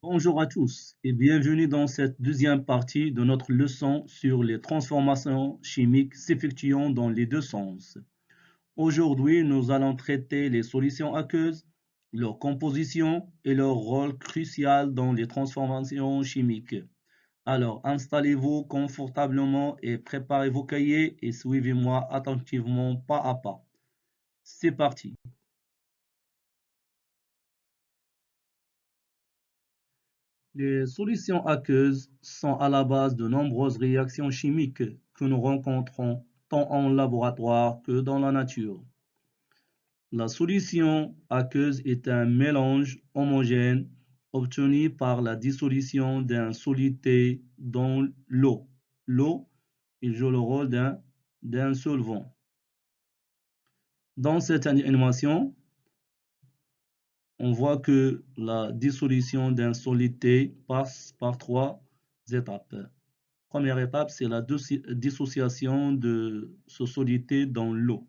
Bonjour à tous et bienvenue dans cette deuxième partie de notre leçon sur les transformations chimiques s'effectuant dans les deux sens. Aujourd'hui, nous allons traiter les solutions aqueuses, leur composition et leur rôle crucial dans les transformations chimiques. Alors, installez-vous confortablement et préparez vos cahiers et suivez-moi attentivement pas à pas. C'est parti. Les solutions aqueuses sont à la base de nombreuses réactions chimiques que nous rencontrons tant en laboratoire que dans la nature. La solution aqueuse est un mélange homogène obtenu par la dissolution d'un solité dans l'eau. L'eau, il joue le rôle d'un solvant. Dans cette animation, on voit que la dissolution d'un solité passe par trois étapes. Première étape, c'est la dissociation de ce solité dans l'eau.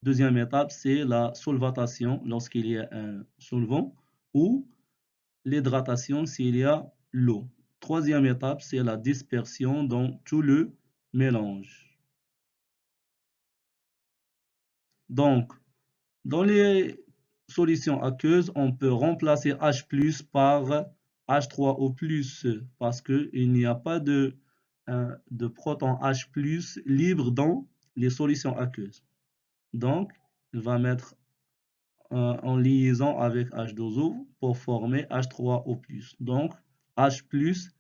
Deuxième étape, c'est la solvatation lorsqu'il y a un solvant ou l'hydratation s'il y a l'eau. Troisième étape, c'est la dispersion dans tout le mélange. Donc, dans les solutions aqueuses, on peut remplacer H+ par H3O+, parce qu'il n'y a pas de proton H+ libre dans les solutions aqueuses. Donc, il va mettre en liaison avec H2O pour former H3O+. Donc, H+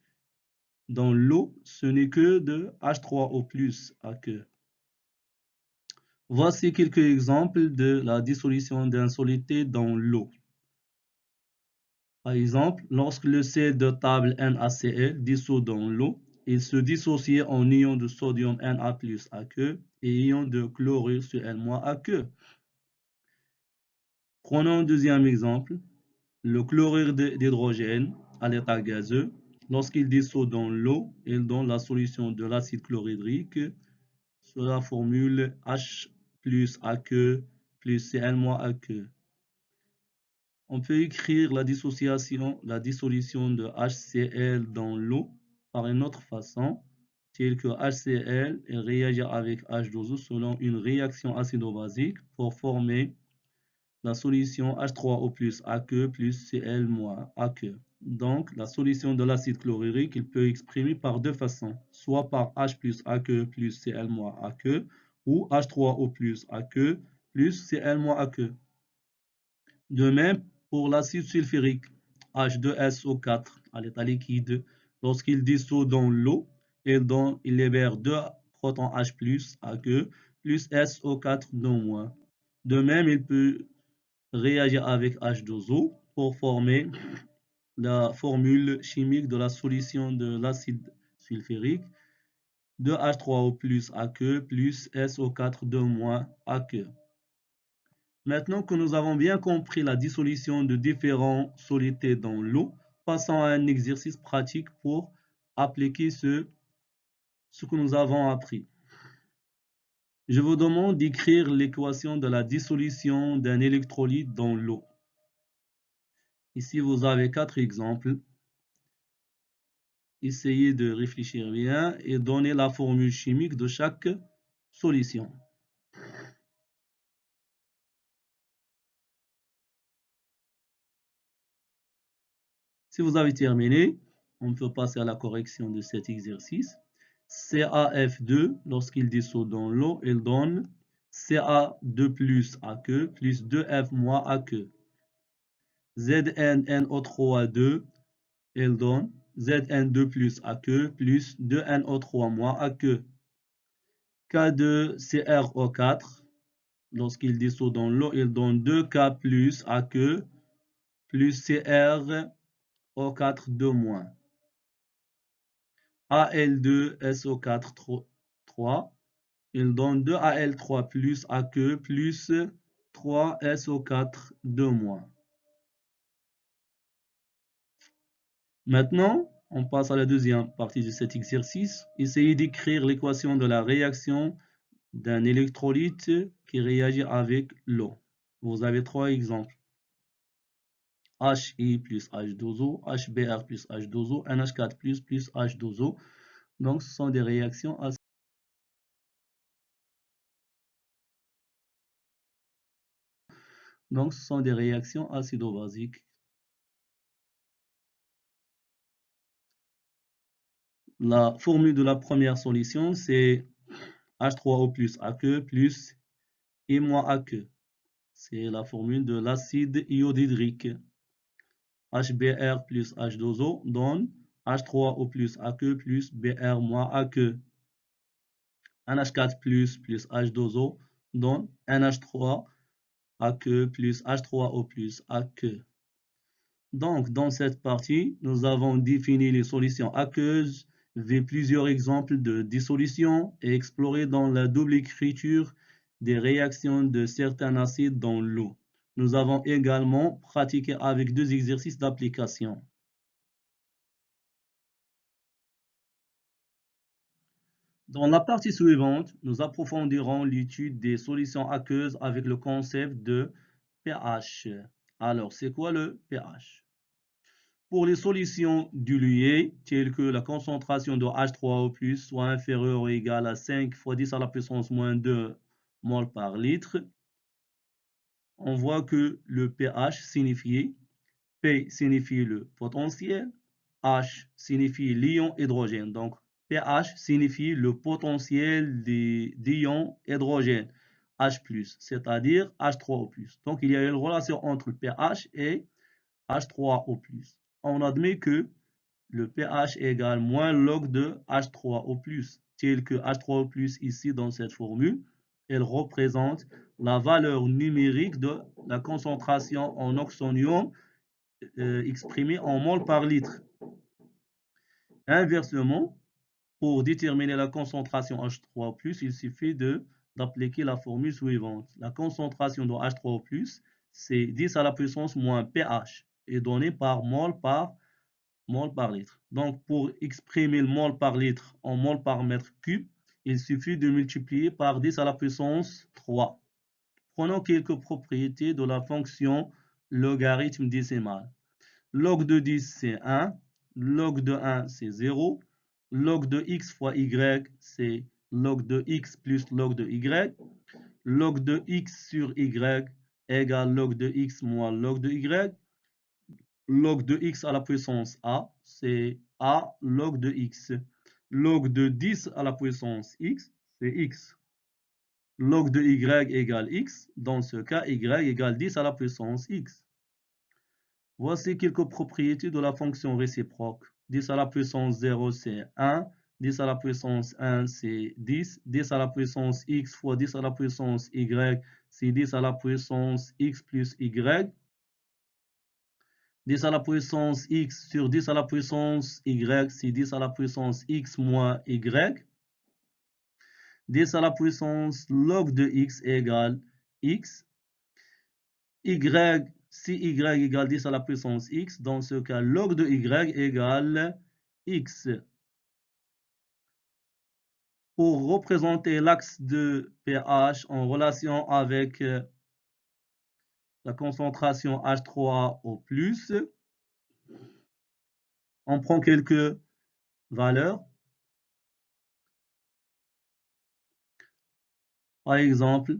dans l'eau, ce n'est que de H3O+ aqueux. Voici quelques exemples de la dissolution d'un solité dans l'eau. Par exemple, lorsque le sel de table NaCl dissout dans l'eau, il se dissocie en ion de sodium Na+ aqueux et ion de chlorure Cl- aqueux. Prenons un deuxième exemple, le chlorure d'hydrogène à l'état gazeux, lorsqu'il dissout dans l'eau, il donne la solution de l'acide chlorhydrique sous la formule H+ aqueux plus Cl- aqueux. On peut écrire la dissolution de HCl dans l'eau par une autre façon, telle que HCl réagit avec H2O selon une réaction acido-basique pour former la solution H3O+ aqueux plus Cl- aqueux. Donc, la solution de l'acide chlorhydrique, il peut exprimer par deux façons, soit par H+ aqueux plus Cl- aqueux ou H3O+ aqueux plus Cl- aqueux. De même, pour l'acide sulfurique, H2SO4 à l'état liquide, lorsqu'il dissout dans l'eau, il libère deux protons H+ aqueux plus SO4-. De même, il peut réagir avec H2O pour former la formule chimique de la solution de l'acide sulfurique, 2H3O+ aqueux plus SO4- aqueux. Maintenant que nous avons bien compris la dissolution de différents solités dans l'eau, passons à un exercice pratique pour appliquer ce que nous avons appris. Je vous demande d'écrire l'équation de la dissolution d'un électrolyte dans l'eau. Ici, vous avez 4 exemples. Essayez de réfléchir bien et donner la formule chimique de chaque solution. Si vous avez terminé, on peut passer à la correction de cet exercice. CaF2, lorsqu'il dissout dans l'eau, il donne Ca2+ aqueux plus 2F- aqueux. ZnNO3 il donne Zn2+ aqueux plus 2NO3- aqueux. K2CrO4, lorsqu'il dissout dans l'eau, il donne 2K+ aqueux plus CrO4- Al2SO4 3, il donne 2Al3+ aqueux plus 3SO4- Maintenant, on passe à la deuxième partie de cet exercice. Essayez d'écrire l'équation de la réaction d'un électrolyte qui réagit avec l'eau. Vous avez 3 exemples. HI plus H2O, HBr plus H2O, NH4 plus H2O. Donc, ce sont des réactions acides. Donc, ce sont des réactions acido-basiques. La formule de la première solution, c'est H3O plus aqueux plus I-aqueux. C'est la formule de l'acide iodhydrique. HBr plus H2O donne H3O plus aqueux plus Br moins aqueux. NH4 plus H2O donne NH3 aqueux plus H3O plus aqueux. Donc, dans cette partie, nous avons défini les solutions aqueuses, vu plusieurs exemples de dissolution et exploré dans la double écriture des réactions de certains acides dans l'eau. Nous avons également pratiqué avec 2 exercices d'application. Dans la partie suivante, nous approfondirons l'étude des solutions aqueuses avec le concept de pH. Alors, c'est quoi le pH? Pour les solutions diluées, telles que la concentration de H3O+, soit inférieure ou égale à 5 fois 10 à la puissance moins 2 mol par litre, on voit que le pH signifie, P signifie le potentiel, H signifie l'ion hydrogène. Donc, pH signifie le potentiel des ions hydrogène, H+, c'est-à-dire H3O+. Donc, il y a une relation entre le pH et H3O+. On admet que le pH égale moins log de H3O+, tel que H3O+, ici dans cette formule, elle représente la valeur numérique de la concentration en oxonium exprimée en mol par litre. Inversement, pour déterminer la concentration H3+, il suffit d'appliquer la formule suivante. La concentration de H3+, c'est 10 à la puissance moins pH, est donnée par mol par litre. Donc, pour exprimer le mol par litre en mol par mètre cube, il suffit de multiplier par 10 à la puissance 3. Prenons quelques propriétés de la fonction logarithme décimal. Log de 10, c'est 1. Log de 1, c'est 0. Log de x fois y, c'est log de x plus log de y. Log de x sur y égale log de x moins log de y. Log de x à la puissance a, c'est a log de x. Log de 10 à la puissance x, c'est x. Log de y égale x. Dans ce cas, y égale 10 à la puissance x. Voici quelques propriétés de la fonction réciproque. 10 à la puissance 0, c'est 1. 10 à la puissance 1, c'est 10. 10 à la puissance x fois 10 à la puissance y, c'est 10 à la puissance x plus y. 10 à la puissance x sur 10 à la puissance y, c'est 10 à la puissance x moins y. 10 à la puissance log de x égale x. Y, si y égale 10 à la puissance x, dans ce cas, log de y égale x. Pour représenter l'axe de pH en relation avec la concentration H3O+, on prend quelques valeurs. Par exemple,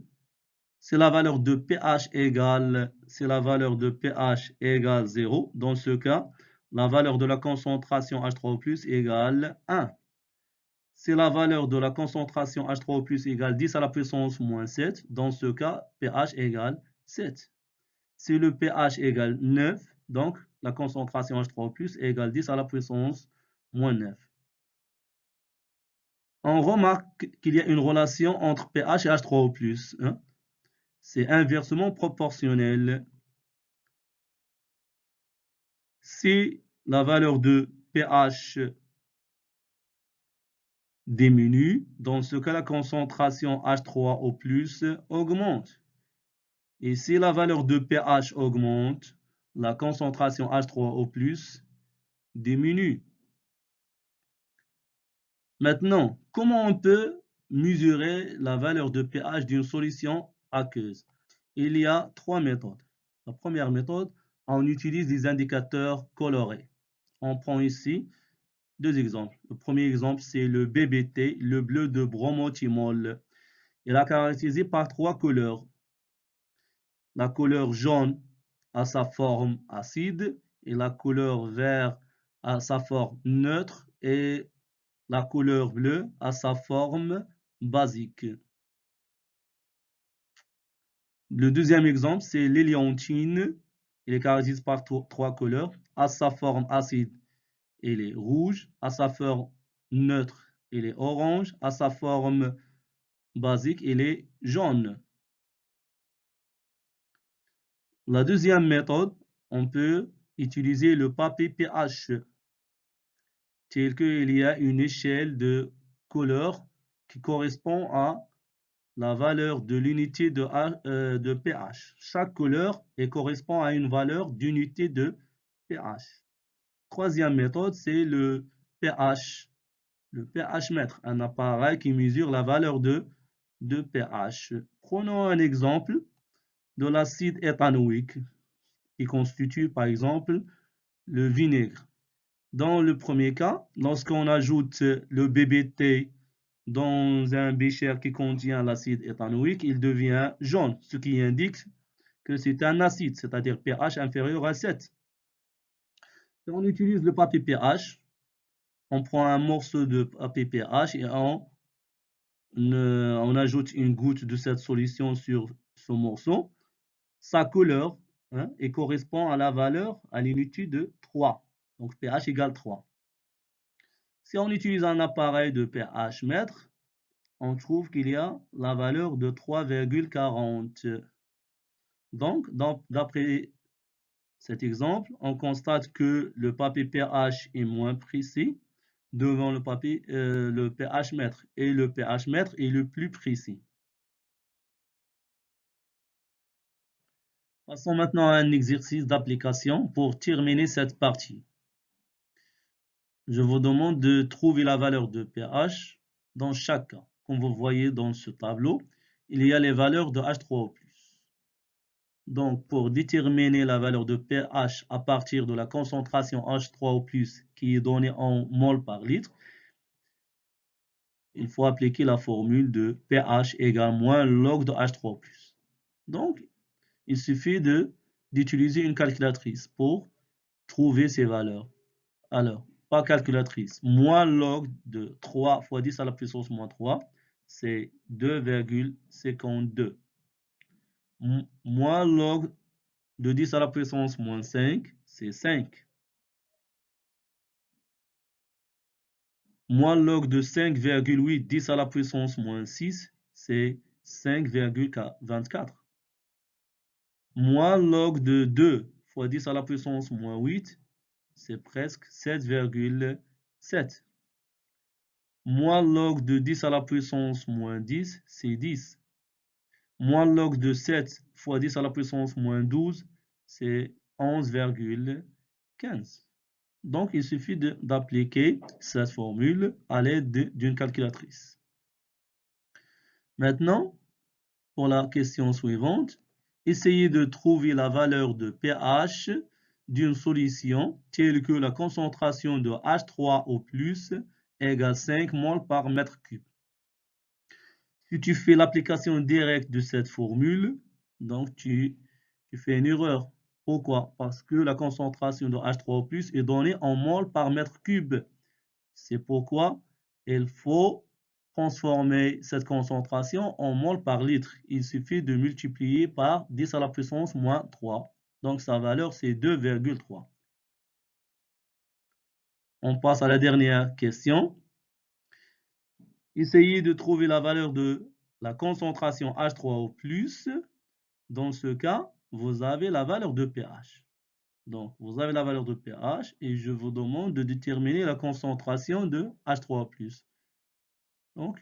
si la valeur de pH égale 0, dans ce cas, la valeur de la concentration H3O+ égale 1. Si la valeur de la concentration H3O+ égale 10 à la puissance moins 7, dans ce cas, pH égale 7. Si le pH égale 9, donc la concentration H3O+ égale 10 à la puissance moins 9. On remarque qu'il y a une relation entre pH et H3O+. Hein? C'est inversement proportionnel. Si la valeur de pH diminue, dans ce cas, la concentration H3O+ augmente. Et si la valeur de pH augmente, la concentration H3O+ diminue. Maintenant, comment on peut mesurer la valeur de pH d'une solution aqueuse? Il y a 3 méthodes. La première méthode, on utilise des indicateurs colorés. On prend ici deux exemples. Le premier exemple, c'est le BBT, le bleu de bromothymol. Il est caractérisé par trois couleurs. La couleur jaune a sa forme acide et la couleur vert a sa forme neutre et la couleur bleue a sa forme basique. Le deuxième exemple, c'est l'héliantine. Il est caractérisé par trois couleurs. À sa forme acide, il est rouge. À sa forme neutre, il est orange. À sa forme basique, il est jaune. La deuxième méthode, on peut utiliser le papier pH, tel qu'il y a une échelle de couleur qui correspond à la valeur de l'unité de pH. Chaque couleur correspond à une valeur d'unité de pH. Troisième méthode, c'est le pH. Le pH mètre, un appareil qui mesure la valeur de pH. Prenons un exemple de l'acide éthanoïque qui constitue par exemple le vinaigre. Dans le premier cas, lorsqu'on ajoute le BBT dans un bécher qui contient l'acide éthanoïque, il devient jaune, ce qui indique que c'est un acide, c'est-à-dire pH inférieur à 7. Si on utilise le papier pH, on prend un morceau de papier pH et on ajoute une goutte de cette solution sur ce morceau. Sa couleur et correspond à la valeur, à l'unité de 3. Donc pH égale 3. Si on utilise un appareil de pH mètre, on trouve qu'il y a la valeur de 3,40. Donc, d'après cet exemple, on constate que le papier pH est moins précis devant le pH mètre et le pH mètre est le plus précis. Passons maintenant à un exercice d'application pour terminer cette partie. Je vous demande de trouver la valeur de pH dans chaque cas. Comme vous voyez dans ce tableau, il y a les valeurs de H3O+. Donc, pour déterminer la valeur de pH à partir de la concentration H3O+, qui est donnée en mol par litre, il faut appliquer la formule de pH égale moins log de H3O+. Donc, il suffit d'utiliser une calculatrice pour trouver ces valeurs. Alors, pas calculatrice, moins log de 3 fois 10 à la puissance moins 3, c'est 2,52. Moins log de 10 à la puissance moins 5, c'est 5. Moins log de 5,8 10 à la puissance moins 6, c'est 5,24. Moins log de 2 fois 10 à la puissance moins 8, c'est presque 7,7. Moins log de 10 à la puissance moins 10, c'est 10. Moins log de 7 fois 10 à la puissance moins 12, c'est 11,15. Donc, il suffit d'appliquer cette formule à l'aide d'une calculatrice. Maintenant, pour la question suivante, essayez de trouver la valeur de pH d'une solution telle que la concentration de H3O+, égale 5 mol par mètre cube. Si tu fais l'application directe de cette formule, donc tu fais une erreur. Pourquoi? Parce que la concentration de H3O+ est donnée en mol par mètre cube. C'est pourquoi il faut transformer cette concentration en mol par litre. Il suffit de multiplier par 10 à la puissance moins 3. Donc sa valeur, c'est 2,3. On passe à la dernière question. Essayez de trouver la valeur de la concentration H3O+. Dans ce cas, vous avez la valeur de pH. Donc, vous avez la valeur de pH et je vous demande de déterminer la concentration de H3O+. Donc,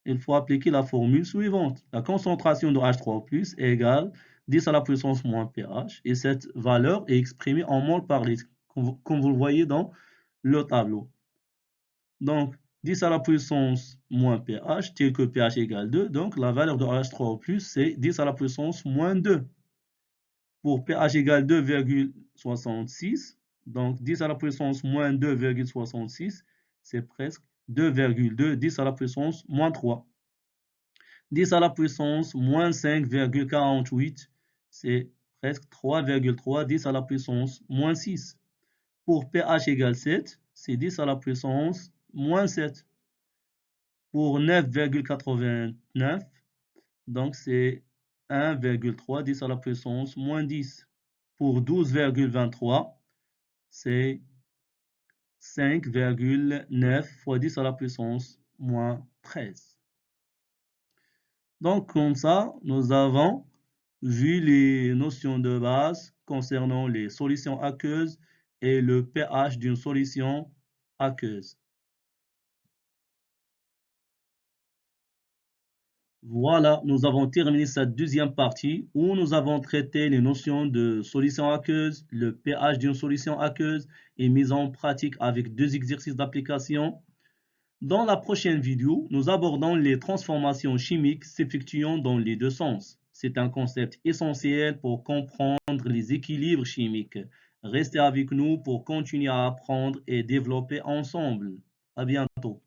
il faut appliquer la formule suivante. La concentration de H3O+ est égale 10 à la puissance moins pH et cette valeur est exprimée en mol par litre, comme vous le voyez dans le tableau. Donc, 10 à la puissance moins pH, tel que pH égale 2, donc la valeur de H3O+, c'est 10 à la puissance moins 2. Pour pH égale 2,66, donc 10 à la puissance moins 2,66, c'est presque 2,2, 10 à la puissance moins 3. 10 à la puissance moins 5,48, c'est presque 3,3, 10 à la puissance moins 6. Pour pH égale 7, c'est 10 à la puissance moins 7. Pour 9,89, donc c'est 1,3, 10 à la puissance moins 10. Pour 12,23, c'est 5,9 fois 10 à la puissance moins 13. Donc comme ça, nous avons vu les notions de base concernant les solutions aqueuses et le pH d'une solution aqueuse. Voilà, nous avons terminé cette deuxième partie où nous avons traité les notions de solution aqueuse, le pH d'une solution aqueuse et mise en pratique avec 2 exercices d'application. Dans la prochaine vidéo, nous abordons les transformations chimiques s'effectuant dans les deux sens. C'est un concept essentiel pour comprendre les équilibres chimiques. Restez avec nous pour continuer à apprendre et développer ensemble. À bientôt.